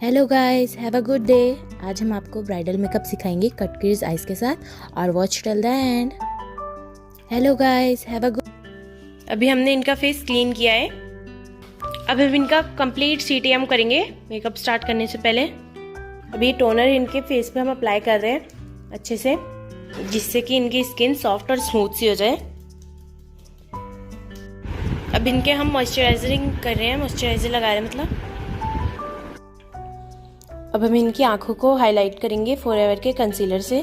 Hello guys, have a good day. आज हम आपको ब्राइडल मेकअप सिखाएंगे कट क्रीज आइज के साथ और watch till the end. Hello guys, have a good. अभी हमने इनका फेस क्लीन किया है। अब हम इनका कंप्लीट सीटीएम करेंगे मेकअप स्टार्ट करने से पहले। अभी टोनर इनके फेस पे हम अप्लाई कर रहे हैं अच्छे से, जिससे कि इनकी स्किन सॉफ्ट और स्मूथ सी हो जाए। अब इनके हम मॉइस्चराइजरिंग कर रहे हैं, मॉइस्चराइजर लगा रहे हैं मतलब। अब हम इनकी आंखों को हाईलाइट करेंगे फॉरएवर के कंसीलर से।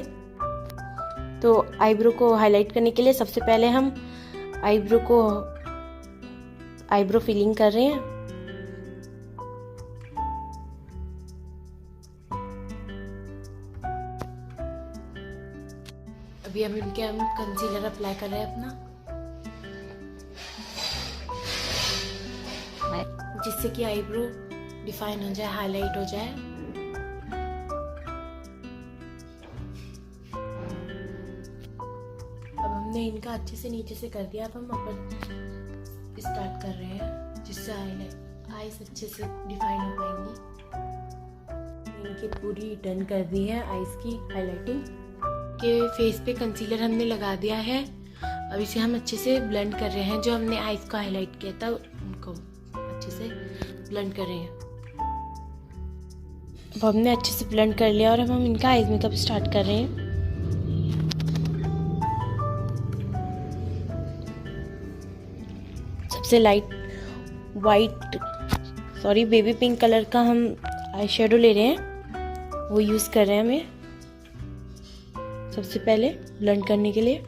तो आईब्रो को हाईलाइट करने के लिए सबसे पहले हम आईब्रो फिलिंग कर रहे हैं। अभी हम कंसीलर अप्लाई कर रहे हैं अपना, जिससे कि आईब्रो डिफाइन हो जाए, हाईलाइट हो जाए। अब हमने इनका अच्छे से नीचे से कर दिया। अब हम अपर स्टार्ट कर रहे हैं, जिससे आईज अच्छे से डिफाइन हो पाएंगी। इनकी पूरी डन कर दी है आईज की हाईलाइटिंग। के फेस पे कंसीलर हमने लगा दिया है। अब इसे हम अच्छे से ब्लेंड कर रहे हैं। जो हमने आईज को हाईलाइट किया था उनको अच्छे से ब्लेंड कर रहे हैं। अब हमने अच्छे से ब्लेंड कर लिया और अब हम इनका आईज मेकअप स्टार्ट कर रहे हैं। सबसे बेबी पिंक कलर का हम आई शेडो ले रहे हैं, वो यूज कर रहे हैं हमें सबसे पहले ब्लेंड करने के लिए।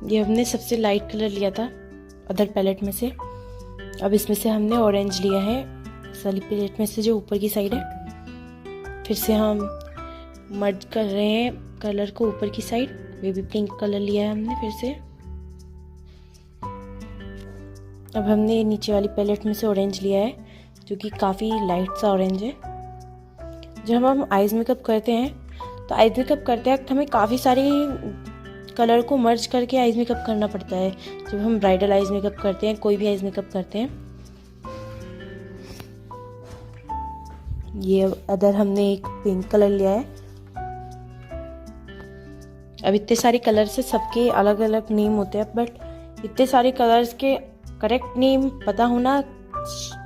ये हमने सबसे लाइट कलर लिया था अदर पैलेट में से। अब इसमें से हमने ऑरेंज लिया है, इस वाली पैलेट में से जो ऊपर की साइड है। फिर से हम मर्ज कर रहे हैं कलर को ऊपर की साइड। बेबी पिंक कलर लिया है हमने फिर से। अब हमने नीचे वाली पैलेट में से ऑरेंज लिया है, जो कि काफ़ी लाइट सा ऑरेंज है। जब हम आईज मेकअप करते हैं तो आईज मेकअप करते वक्त हमें काफ़ी सारी कलर को मर्ज करके आईज मेकअप करना पड़ता है। जब हम ब्राइडल आईज मेकअप करते हैं, कोई भी आईज मेकअप करते हैं। ये अदर हमने एक पिंक कलर लिया है। अब इतने सारे कलर से सबके अलग अलग नेम होते हैं, बट इतने सारे कलर्स के करेक्ट नेम पता होना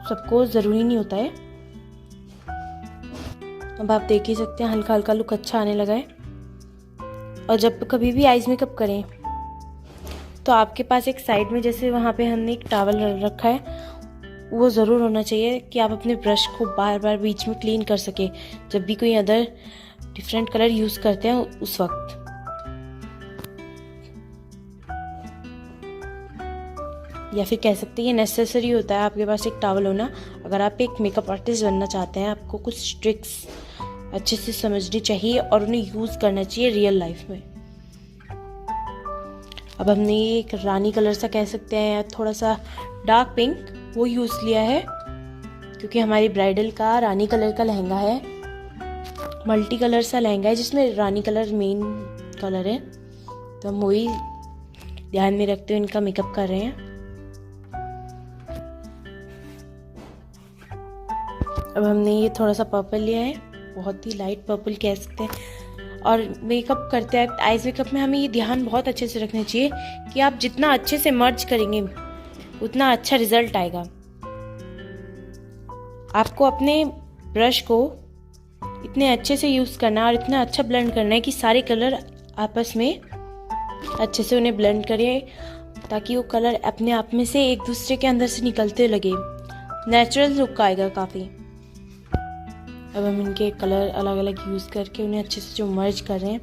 सबको ज़रूरी नहीं होता है। अब आप देख ही सकते हैं हल्का हल्का लुक अच्छा आने लगा है। और जब कभी भी आईज मेकअप करें तो आपके पास एक साइड में, जैसे वहाँ पे हमने एक टॉवल रखा है, वो ज़रूर होना चाहिए कि आप अपने ब्रश को बार बार बीच में क्लीन कर सके जब भी कोई अदर डिफरेंट कलर यूज़ करते हैं उस वक्त। या फिर कह सकते हैं ये नेसेसरी होता है आपके पास एक टॉवल होना। अगर आप एक मेकअप आर्टिस्ट बनना चाहते हैं, आपको कुछ ट्रिक्स अच्छे से समझनी चाहिए और उन्हें यूज़ करना चाहिए रियल लाइफ में। अब हमने एक रानी कलर सा कह सकते हैं, या थोड़ा सा डार्क पिंक, वो यूज़ लिया है क्योंकि हमारी ब्राइडल का रानी कलर का लहंगा है। मल्टी कलर सा लहंगा है जिसमें रानी कलर मेन कलर है, तो हम वही ध्यान में रखते हुए इनका मेकअप कर रहे हैं। अब हमने ये थोड़ा सा पर्पल लिया है, बहुत ही लाइट पर्पल कह सकते हैं। और मेकअप करते वक्त आईज मेकअप में हमें ये ध्यान बहुत अच्छे से रखना चाहिए कि आप जितना अच्छे से मर्ज करेंगे उतना अच्छा रिजल्ट आएगा। आपको अपने ब्रश को इतने अच्छे से यूज़ करना है और इतना अच्छा ब्लेंड करना है कि सारे कलर आपस में अच्छे से उन्हें ब्लेंड करें, ताकि वो कलर अपने आप में से एक दूसरे के अंदर से निकलते लगे, नेचुरल लुक आएगा काफ़ी। अब हम इनके कलर अलग अलग यूज़ करके उन्हें अच्छे से जो मर्ज कर रहे हैं।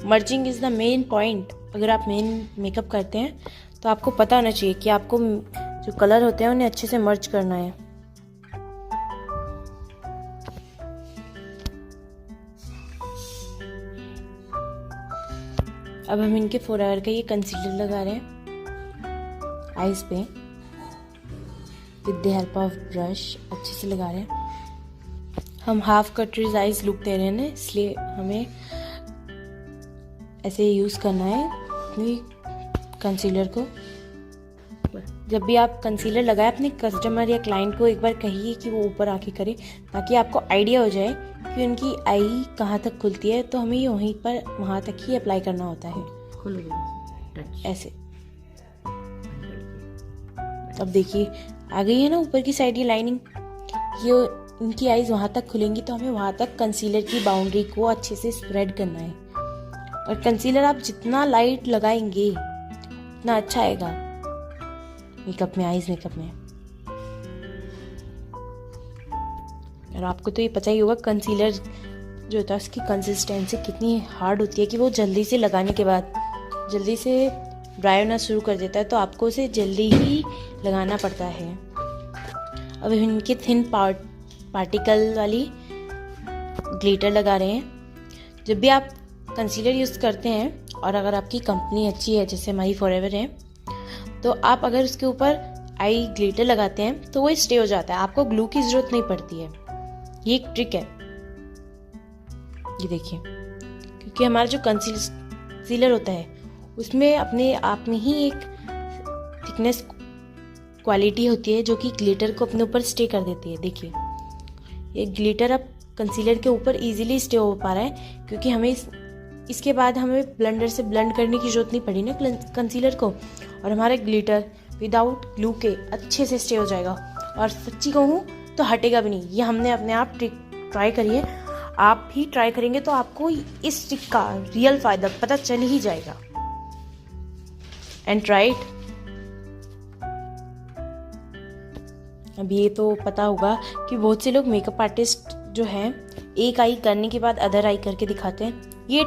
Merging is the main point. अगर आप मेन मेकअप करते हैं तो आपको पता होना चाहिए कि आपको जो कलर होते हैं उन्हें अच्छे से मर्ज करना है। अब हम इनके फोरहेड का ये कंसीलर लगा रहे हैं आईज पे with the help of brush, अच्छे से लगा रहे हैं। हम हाफ कटरीज आइज लुक दे रहे हैं ना, इसलिए हमें ऐसे यूज़ करना है। अपनी कंसीलर को। जब भी आप कंसीलर लगाए अपने कस्टमर या क्लाइंट को एक बार कहिए कि वो ऊपर आके करे, ताकि आपको आइडिया हो जाए कि उनकी आई कहाँ तक खुलती है। तो हमें वहीं पर वहाँ तक ही अप्लाई करना होता है, खुल गया ऐसे। अब देखिए आ गई है ना ऊपर की साइड ये लाइनिंग। ये इनकी आईज वहाँ तक खुलेंगी तो हमें वहाँ तक कंसीलर की बाउंड्री को अच्छे से स्प्रेड करना है। और कंसीलर आप जितना लाइट लगाएंगे उतना अच्छा आएगा मेकअप में, आईज मेकअप में। और आपको तो ये पता ही होगा कंसीलर जो होता है उसकी कंसिस्टेंसी कितनी हार्ड होती है कि वो जल्दी से लगाने के बाद जल्दी से ड्राई होना शुरू कर देता है, तो आपको उसे जल्दी ही लगाना पड़ता है। अब इनके थिन पार्टिकल वाली ग्लिटर लगा रहे हैं। जब भी आप कंसीलर यूज़ करते हैं और अगर आपकी कंपनी अच्छी है जैसे हमारी फॉरएवर है, तो आप अगर उसके ऊपर आई ग्लिटर लगाते हैं तो वो स्टे हो जाता है, आपको ग्लू की ज़रूरत नहीं पड़ती है। ये एक ट्रिक है, ये देखिए, क्योंकि हमारा जो कंसीलर होता है उसमें अपने आप में ही एक थिकनेस क्वालिटी होती है जो कि ग्लिटर को अपने ऊपर स्टे कर देती है। देखिए ये ग्लिटर अब कंसीलर के ऊपर इजीली स्टे हो पा रहा है, क्योंकि हमें इसके बाद हमें ब्लेंडर से ब्लेंड करने की जरूरत नहीं पड़ी ना कंसीलर को, और हमारा ग्लिटर विदाउट ग्लू के अच्छे से स्टे हो जाएगा। और सच्ची कहूँ तो हटेगा भी नहीं। ये हमने अपने आप ट्रिक ट्राई करी है, आप भी ट्राई करेंगे तो आपको इस ट्रिक का रियल फायदा पता चल ही जाएगा। And try it. अब ये तो पता होगा कि बहुत से लोग मेकअप आर्टिस्ट जो हैं एक आई करने के बाद अदर आई करके दिखाते हैं। ये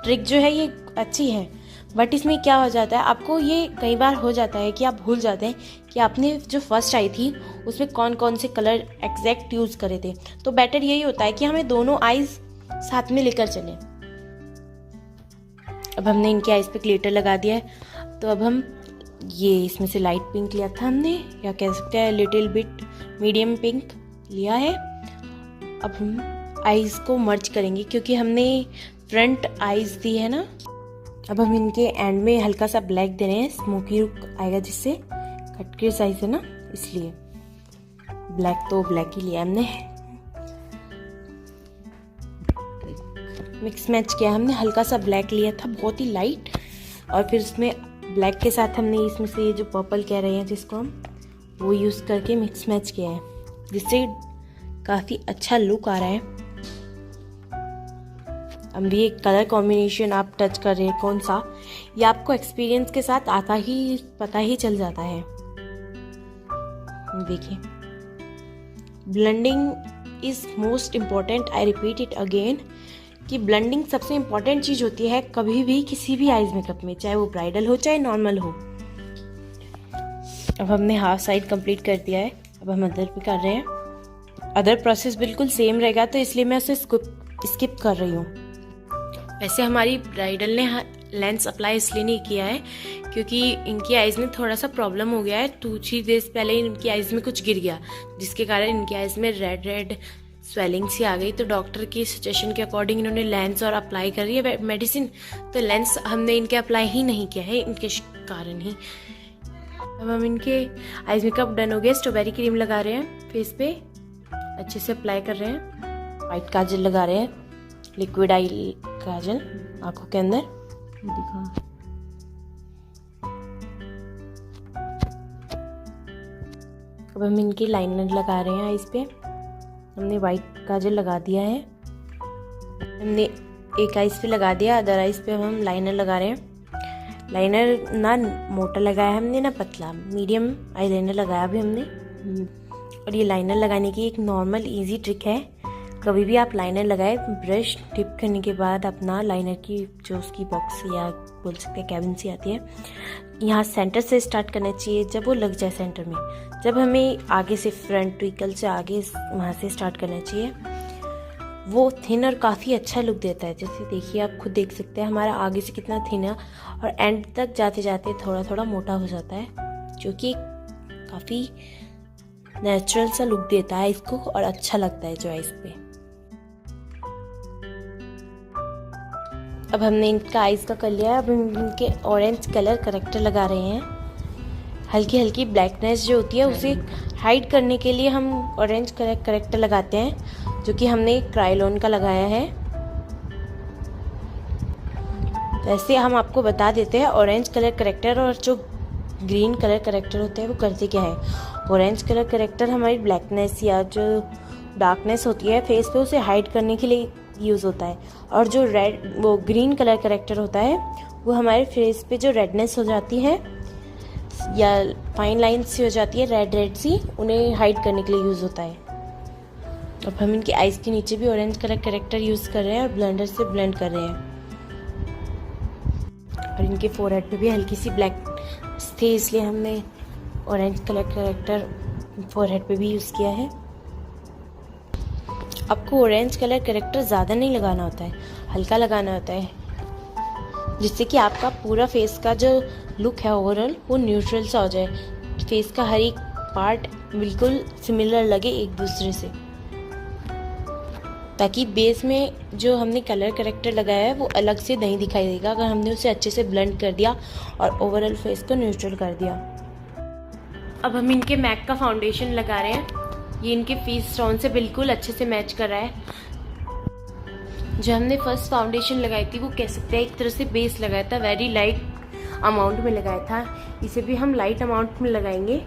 ट्रिक जो है ये अच्छी है, बट इसमें क्या हो जाता है, आपको ये कई बार हो जाता है कि आप भूल जाते हैं कि आपने जो फर्स्ट आई थी उसमें कौन कौन से कलर एग्जैक्ट यूज़ करे थे। तो बेटर यही होता है कि हमें दोनों आईज साथ में लेकर चलें। अब हमने इनके आईज पे ग्लिटर लगा दिया है, तो अब हम ये इसमें से लाइट पिंक लिया था हमने, या कह सकते हैं लिटिल बिट मीडियम पिंक लिया है। अब हम आईज को मर्ज करेंगे क्योंकि हमने फ्रंट आईज दी है ना। अब हम इनके एंड में हल्का सा ब्लैक दे रहे हैं, स्मोकी लुक आएगा जिससे। कट के साइज है ना, इसलिए ब्लैक तो ब्लैक ही लिया हमने। मिक्स मैच किया हमने, हल्का सा ब्लैक लिया था बहुत ही लाइट, और फिर उसमें ब्लैक के साथ हमने इसमें से ये जो पर्पल कह रहे हैं जिसको हम, वो यूज़ करके मिक्स मैच किया है, जिससे काफ़ी अच्छा लुक आ रहा है। अब भी एक कलर कॉम्बिनेशन आप टच कर रहे हैं कौन सा, ये आपको एक्सपीरियंस के साथ पता ही चल जाता है। देखिए blending is most important, I repeat it again, कि ब्लेंडिंग सबसे इम्पॉर्टेंट चीज़ होती है कभी भी किसी भी आईज मेकअप में, चाहे वो ब्राइडल हो चाहे नॉर्मल हो। अब हमने हाफ साइड कंप्लीट कर दिया है, अब हम अदर पे कर रहे हैं। अदर प्रोसेस बिल्कुल सेम रहेगा तो इसलिए मैं उसे स्किप कर रही हूँ। वैसे हमारी ब्राइडल ने लेंस अप्लाई इसलिए नहीं किया है क्योंकि इनकी आइज़ में थोड़ा सा प्रॉब्लम हो गया है। 2-3 डेज पहले इनकी आइज़ में कुछ गिर गया, जिसके कारण इनकी आइज़ में रेड स्वेलिंग सी आ गई। तो डॉक्टर की सजेशन के अकॉर्डिंग इन्होंने लेंस और अप्लाई कर रही है मेडिसिन, तो लेंस हमने इनके अप्लाई ही नहीं किया है इनके कारण ही। अब हम इनके आइज़ मेकअप डन हो गया। स्ट्रॉबेरी क्रीम लगा रहे हैं फेस पे, अच्छे से अप्लाई कर रहे हैं। वाइट काजल लगा रहे हैं, लिक्विड आई काजल आंखों के अंदर दिखा। अब हम इनकी लाइनर लगा रहे हैं आईज पे। हमने वाइट काजल लगा दिया है, हमने एक आईज पे लगा दिया, अदर आईज पे हम लाइनर लगा रहे हैं। लाइनर ना मोटा लगाया हमने ना पतला, मीडियम आई लाइनर लगाया भी हमने। और ये लाइनर लगाने की एक नॉर्मल इजी ट्रिक है। कभी भी आप लाइनर लगाए, ब्रश डिप करने के बाद अपना लाइनर की जो उसकी बॉक्स या बोल सकते हैं कैबिन सी आती है, यहाँ सेंटर से स्टार्ट करना चाहिए जब वो लग जाए सेंटर में। जब हमें आगे से फ्रंट ट्विकल से आगे वहाँ से स्टार्ट करना चाहिए, वो थिन और काफ़ी अच्छा लुक देता है। जैसे देखिए आप खुद देख सकते हैं हमारा आगे से कितना थिन है और एंड तक जाते जाते थोड़ा थोड़ा मोटा हो जाता है, जो कि काफ़ी नेचुरल सा लुक देता है इसको और अच्छा लगता है जो आइज पे। अब हमने इनका आइज़ का कर लिया है। अब हम इनके ऑरेंज कलर करेक्टर लगा रहे हैं। हल्की हल्की ब्लैकनेस जो होती है उसे हाइड करने के लिए हम ऑरेंज कलर करेक्टर लगाते हैं, जो कि हमने क्रायोलॉन का लगाया है। वैसे हम आपको बता देते हैं ऑरेंज कलर करेक्टर और जो ग्रीन कलर करेक्टर होते हैं वो करते क्या है। ऑरेंज कलर करेक्टर हमारी ब्लैकनेस या जो डार्कनेस होती है फेस पे उसे हाइड करने के लिए यूज़ होता है, और जो वो ग्रीन कलर करेक्टर होता है वो हमारे फेस पे जो रेडनेस हो जाती है या फाइन लाइन्स सी हो जाती है रेड सी, उन्हें हाइड करने के लिए यूज़ होता है। अब हम इनके आइज़ के नीचे भी ऑरेंज कलर करेक्टर यूज़ कर रहे हैं और ब्लेंडर से ब्लेंड कर रहे हैं। और इनके फोरहेड पे भी हल्की सी ब्लैक थी, इसलिए हमने ऑरेंज कलर करेक्टर फोरहेड पे भी यूज़ किया है। आपको ऑरेंज कलर करेक्टर ज़्यादा नहीं लगाना होता है, हल्का लगाना होता है, जिससे कि आपका पूरा फेस का जो लुक है ओवरऑल वो न्यूट्रल सा हो जाए। फेस का हर एक पार्ट बिल्कुल सिमिलर लगे एक दूसरे से, ताकि बेस में जो हमने कलर करेक्टर लगाया है वो अलग से नहीं दिखाई देगा अगर हमने उसे अच्छे से ब्लेंड कर दिया और ओवरऑल फेस को न्यूट्रल कर दिया। अब हम इनके मैक का फाउंडेशन लगा रहे हैं। ये इनके फेस टोन से बिल्कुल अच्छे से मैच कर रहा है। जो हमने फर्स्ट फाउंडेशन लगाई थी वो कह सकते हैं एक तरह से बेस लगाया था, वेरी लाइट अमाउंट में लगाया था। इसे भी हम लाइट अमाउंट में लगाएंगे।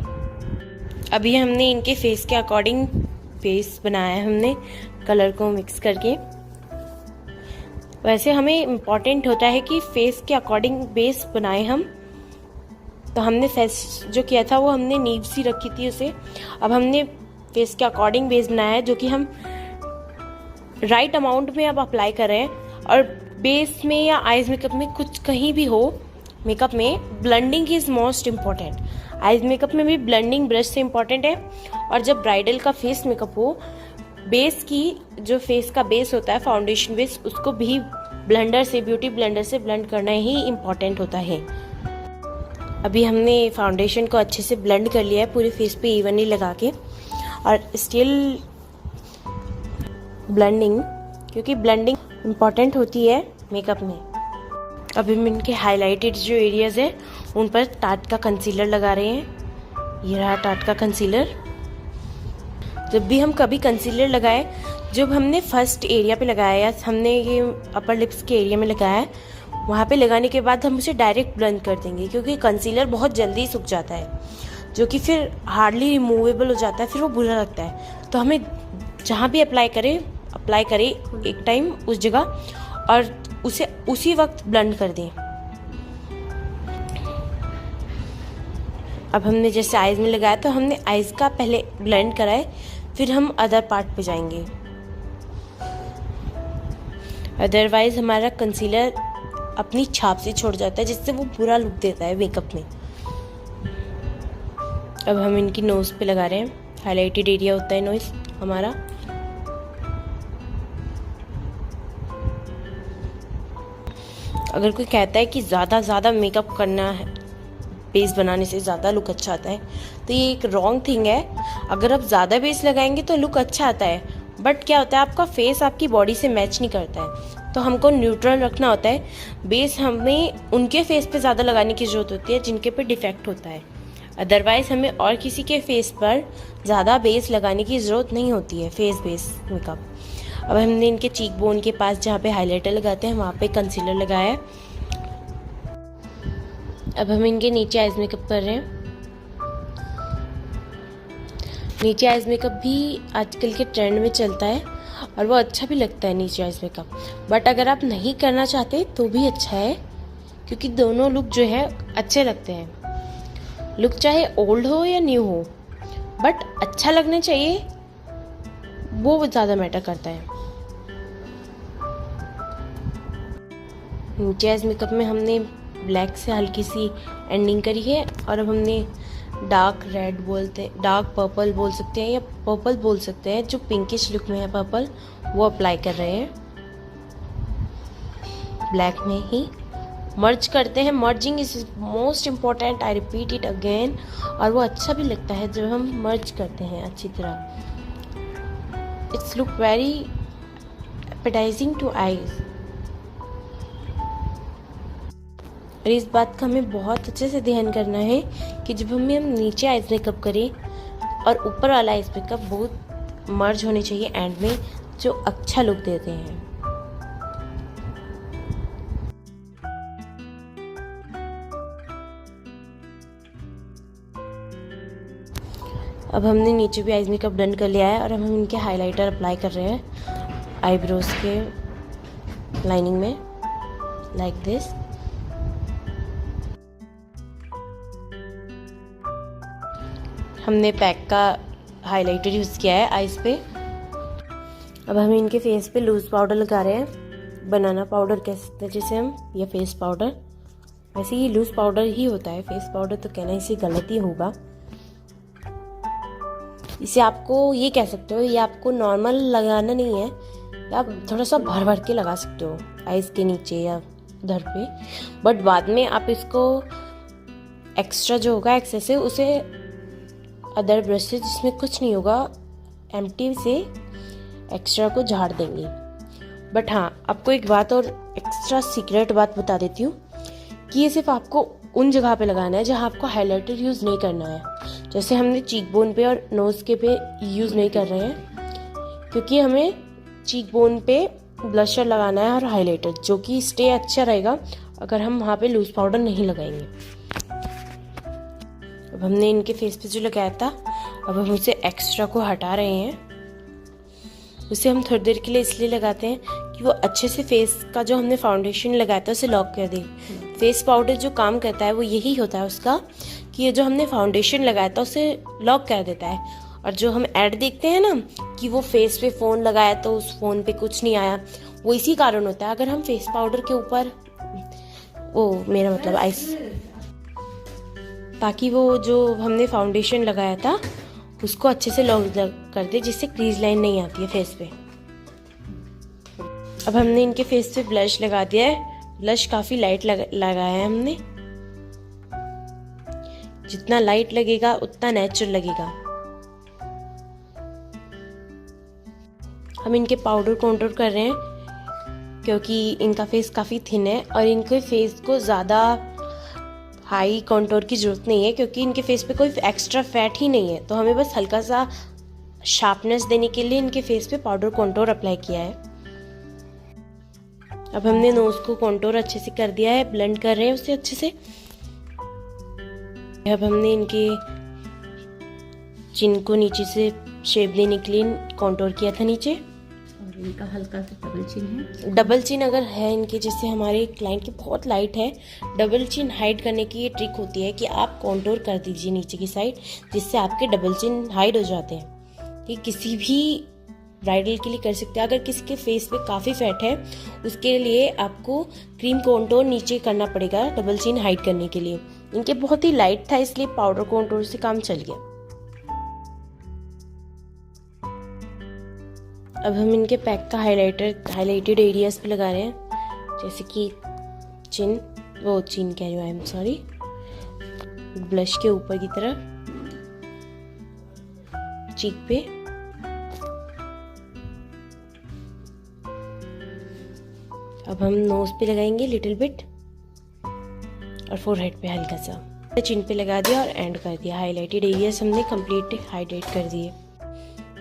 अभी हमने इनके फेस के अकॉर्डिंग बेस बनाया है, हमने कलर को मिक्स करके। वैसे हमें इम्पॉर्टेंट होता है कि फेस के अकॉर्डिंग बेस बनाए हम। तो हमने फेस जो किया था वो हमने नीव सी रखी थी उसे। अब हमने फेस के अकॉर्डिंग बेस बनाया है, जो कि हम राइट अमाउंट में अब अप्लाई कर रहे हैं। और बेस में या आईज मेकअप में कुछ कहीं भी हो, मेकअप में blending is most important. Eyes makeup में भी ब्लेंडिंग ब्रश से इम्पॉर्टेंट है। और जब ब्राइडल का फेस मेकअप हो, बेस की जो फेस का बेस होता है फाउंडेशन बेस, उसको भी ब्लेंडर से, ब्यूटी ब्लेंडर से ब्लेंड करना ही इम्पॉर्टेंट होता है। अभी हमने फाउंडेशन को अच्छे से ब्लेंड कर लिया है पूरे फेस पे इवनली लगा के। और स्टिल ब्लेंडिंग, क्योंकि ब्लेंडिंग इम्पॉर्टेंट होती है मेकअप में। अभी हम इनके हाईलाइटेड जो एरियाज है उन पर टाट का कंसीलर लगा रहे हैं। ये रहा टाट का कंसीलर। जब भी हम कभी कंसीलर लगाए, जब हमने फर्स्ट एरिया पे लगाया या हमने ये अपर लिप्स के एरिया में लगाया है, वहाँ पे लगाने के बाद हम उसे डायरेक्ट ब्लेंड कर देंगे, क्योंकि कंसीलर बहुत जल्दी सूख जाता है, जो कि फिर हार्डली रिमूवेबल हो जाता है, फिर वो बुरा लगता है। तो हमें जहाँ भी अप्लाई करें एक टाइम उस जगह, और उसे उसी वक्त ब्लेंड कर दें। अब हमने जैसे आईज में लगाया तो हमने आईज का पहले ब्लेंड कराए, फिर हम अदर पार्ट पे जाएंगे। अदरवाइज हमारा कंसीलर अपनी छाप से छोड़ जाता है, जिससे वो बुरा लुक देता है मेकअप में। अब हम इनकी नोज पे लगा रहे हैं। हाईलाइटेड एरिया होता है नोज हमारा। अगर कोई कहता है कि ज़्यादा मेकअप करना है, बेस बनाने से ज़्यादा लुक अच्छा आता है, तो ये एक रॉन्ग थिंग है। अगर आप ज़्यादा बेस लगाएंगे तो लुक अच्छा आता है, बट क्या होता है आपका फेस आपकी बॉडी से मैच नहीं करता है। तो हमको न्यूट्रल रखना होता है। बेस हमें उनके फेस पे ज़्यादा लगाने की ज़रूरत होती है जिनके पे डिफेक्ट होता है। अदरवाइज़ हमें और किसी के फेस पर ज़्यादा बेस लगाने की ज़रूरत नहीं होती है, फेस बेस मेकअप। अब हमने इनके चीक बोन के पास जहाँ पे हाइलाइटर लगाते हैं वहाँ पे कंसीलर लगाया है। अब हम इनके नीचे आइज मेकअप कर रहे हैं। नीचे आइज मेकअप भी आजकल के ट्रेंड में चलता है और वो अच्छा भी लगता है नीचे आइज मेकअप। बट अगर आप नहीं करना चाहते तो भी अच्छा है, क्योंकि दोनों लुक जो है अच्छे लगते हैं। लुक चाहे ओल्ड हो या न्यू हो, बट अच्छा लगना चाहिए, वो ज़्यादा मैटर करता है। नीचे आइज मेकअप में हमने ब्लैक से हल्की सी एंडिंग करी है, और अब हमने डार्क रेड डार्क पर्पल बोल सकते हैं या पर्पल बोल सकते हैं, जो पिंकिश लुक में है पर्पल, वो अप्लाई कर रहे हैं। ब्लैक में ही मर्ज करते हैं। Merging is most important, I repeat it again. और वो अच्छा भी लगता है जब हम मर्ज करते हैं अच्छी तरह। It's look very appetising two eyes. और इस बात का हमें बहुत अच्छे से ध्यान करना है कि जब हम नीचे आइज मेकअप करें और ऊपर वाला आइज मेकअप बहुत मर्ज होने चाहिए एंड में, जो अच्छा लुक देते हैं। अब हमने नीचे भी आइज मेकअप डन कर लिया है और अब हम इनके हाइलाइटर अप्लाई कर रहे हैं आईब्रोज के लाइनिंग में, लाइक दिस। हमने पैक का हाइलाइटर यूज़ किया है आईज पे। अब हम इनके फेस पे लूज पाउडर लगा रहे हैं, बनाना पाउडर कह सकते हैं जिसे हम, या फेस पाउडर। वैसे ये लूज पाउडर ही होता है, फेस पाउडर तो कहना इसे गलत ही होगा। इसे आपको ये कह सकते हो, ये आपको नॉर्मल लगाना नहीं है, आप थोड़ा सा भर भर के लगा सकते हो आईज के नीचे या उधर पे, बट बाद में आप इसको एक्स्ट्रा जो होगा एक्सेसिव उसे अदर ब्रश से, जिसमें कुछ नहीं होगा, एम्प्टी से एक्स्ट्रा को झाड़ देंगे। बट हाँ, आपको एक बात और एक्स्ट्रा सीक्रेट बात बता देती हूँ कि ये सिर्फ आपको उन जगह पे लगाना है जहाँ आपको हाइलाइटर यूज़ नहीं करना है। जैसे हमने चीक बोन पे और नोज़ के पे यूज़ नहीं कर रहे हैं, क्योंकि हमें चीक बोन पे ब्लशर लगाना है और हाइलाइटर, जो कि स्टे अच्छा रहेगा अगर हम वहाँ पे लूज पाउडर नहीं लगाएंगे। अब हमने इनके फेस पे जो लगाया था, अब हम उसे एक्स्ट्रा को हटा रहे हैं। उसे हम थोड़ी देर के लिए इसलिए लगाते हैं कि वो अच्छे से फेस का जो हमने फाउंडेशन लगाया था उसे लॉक कर दे। फेस पाउडर जो काम करता है वो यही होता है उसका, कि ये जो हमने फाउंडेशन लगाया था उसे लॉक कर देता है। और जो हम ऐड देखते हैं ना कि वो फेस पे फ़ोन लगाया तो उस फ़ोन पे कुछ नहीं आया, वो इसी कारण होता है। अगर हम फेस पाउडर के ऊपर, मेरा मतलब आइस, ताकि वो जो हमने फाउंडेशन लगाया था उसको अच्छे से लॉक कर दे, जिससे क्रीज लाइन नहीं आती है फेस पे। अब हमने इनके फेस पे ब्लश लगा दिया है। ब्लश काफ़ी लाइट लगाया है हमने, जितना लाइट लगेगा उतना नेचुरल लगेगा। हम इनके पाउडर कंटूर कर रहे हैं क्योंकि इनका फेस काफ़ी थिन है और इनके फेस को ज़्यादा हाई कंटूर की ज़रूरत नहीं है, क्योंकि इनके फेस पे कोई एक्स्ट्रा फैट ही नहीं है। तो हमें बस हल्का सा शार्पनेस देने के लिए इनके फेस पे पाउडर कंटूर अप्लाई किया है। अब हमने नोज को कंटूर अच्छे से कर दिया है, ब्लेंड कर रहे हैं उसे अच्छे से। अब हमने इनके चिन को नीचे से शेप देने के लिए कंटूर किया था नीचे। और इनका हल्का सा डबल चिन है। डबल चिन अगर है इनके, जैसे हमारे क्लाइंट की बहुत लाइट है, डबल चिन हाइड करने की ये ट्रिक होती है कि आप कंटूर कर दीजिए नीचे की साइड, जिससे आपके डबल चिन हाइड हो जाते हैं। ये किसी भी ब्राइडल के लिए कर सकते हैं। अगर किसी के फेस पे काफ़ी फैट है, उसके लिए आपको क्रीम कंटूर नीचे करना पड़ेगा डबल चिन हाइड करने के लिए। इनके बहुत ही लाइट था, इसलिए पाउडर कंटूर से काम चल गया। अब हम इनके पैक का हाइलाइटेड एरियाज पे लगा रहे हैं, जैसे कि चिन कह रही हूँ, आई एम सॉरी, ब्लश के ऊपर की तरफ, चीक पे। अब हम नोज पे लगाएंगे लिटिल बिट और फोरहेड पे हल्का सा, चिन पे लगा दिया और एंड कर दिया। हाइलाइटेड एरियाज हमने कंप्लीट हाइलाइट कर दिए।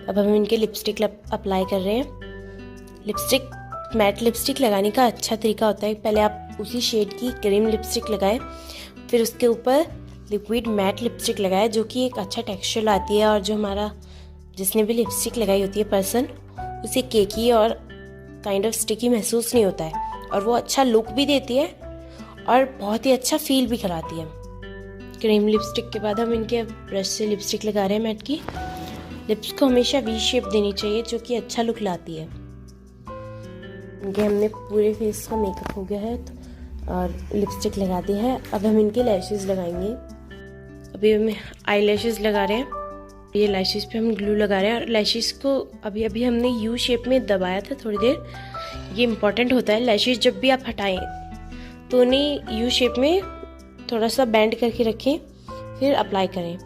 अब हम इनके लिपस्टिक अप्लाई कर रहे हैं। लिपस्टिक, मैट लिपस्टिक लगाने का अच्छा तरीका होता है, पहले आप उसी शेड की क्रीम लिपस्टिक लगाएं, फिर उसके ऊपर लिक्विड मैट लिपस्टिक लगाएं, जो कि एक अच्छा टेक्सचर लाती है। और जो हमारा जिसने भी लिपस्टिक लगाई होती है पर्सन, उसे केकी और काइंड ऑफ स्टिकी महसूस नहीं होता है, और वो अच्छा लुक भी देती है और बहुत ही अच्छा फील भी कराती है। क्रीम लिपस्टिक के बाद हम इनके ब्रश से लिपस्टिक लगा रहे हैं मैट की। लिप्स को हमेशा वी शेप देनी चाहिए, जो कि अच्छा लुक लाती है। इनके हमने पूरे फेस का मेकअप हो गया है और लिपस्टिक लगा दी है। अब हम इनके लैशेस लगाएंगे। अभी हम आई लैशेस लगा रहे हैं। ये लैशेस पे हम ग्लू लगा रहे हैं और लैशेस को अभी हमने यू शेप में दबाया था थोड़ी देर। ये इम्पॉर्टेंट होता है, लैशेस जब भी आप हटाएं तो उन्हें यू शेप में थोड़ा सा बैंड करके रखें, फिर अप्लाई करें।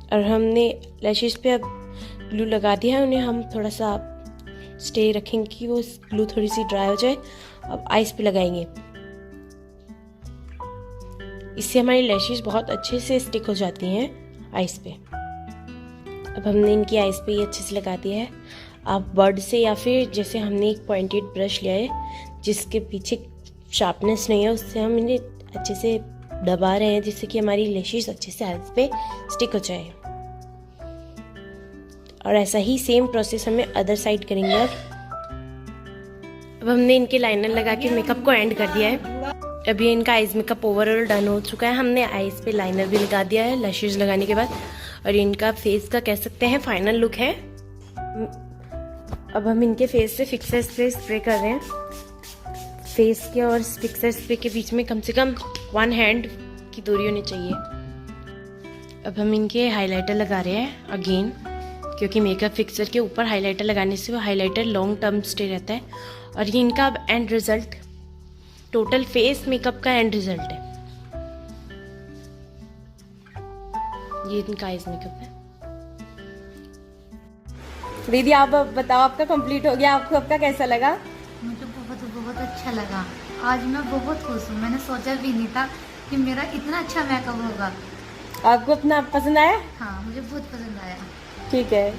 और हमने लैशेस पे अब ग्लू लगा दिया है, उन्हें हम थोड़ा सा स्टे रखेंगे कि वो ग्लू थोड़ी सी ड्राई हो जाए। अब आइज पे लगाएंगे। इससे हमारी लैशेस बहुत अच्छे से स्टिक हो जाती हैं आइस पे। अब हमने इनकी आइस पे ये अच्छे से लगा दिया है। आप बर्ड से या फिर जैसे हमने एक पॉइंटेड ब्रश लिया है जिसके पीछे शार्पनेस नहीं है, उससे हम इन्हें अच्छे से दबा रहे हैं जिससे कि हमारी लैशेस अच्छे से आइस पे स्टिक हो जाए। और ऐसा ही सेम प्रोसेस हमें अदर साइड करेंगे। अब हमने इनके लाइनर लगा के मेकअप को एंड कर दिया है। अब ये इनका आइज मेकअप ओवरऑल डन हो चुका है। हमने आइज पे लाइनर भी लगा दिया है लैशेस लगाने के बाद, और इनका फेस का कह सकते हैं फाइनल लुक है। अब हम इनके फेस पे फिक्सर स्प्रे कर रहे हैं। फेस के और फिक्सर स्प्रे के बीच में कम से कम 1 हैंड की दूरी होनी चाहिए। अब हम इनके हाइलाइटर लगा रहे हैं अगेन, क्योंकि मेकअप फिक्सर के ऊपर हाइलाइटर लगाने से वो हाइलाइटर लॉन्ग टर्म स्टे रहता है। और ये इनका अब and result, total face makeup का एंड रिजल्ट है। ये इनका आइज मेकअप है। दीदी आप बताओ, आपका कंप्लीट हो गया, आपको आपका कैसा लगा? मुझे बहुत अच्छा लगा। आज मैं बहुत खुश हूँ। मैंने सोचा भी नहीं था कि मेरा इतना अच्छा मेकअप होगा। आपको अपना पसंद आया? हाँ, मुझे बहुत पसंद आया। ठीक है।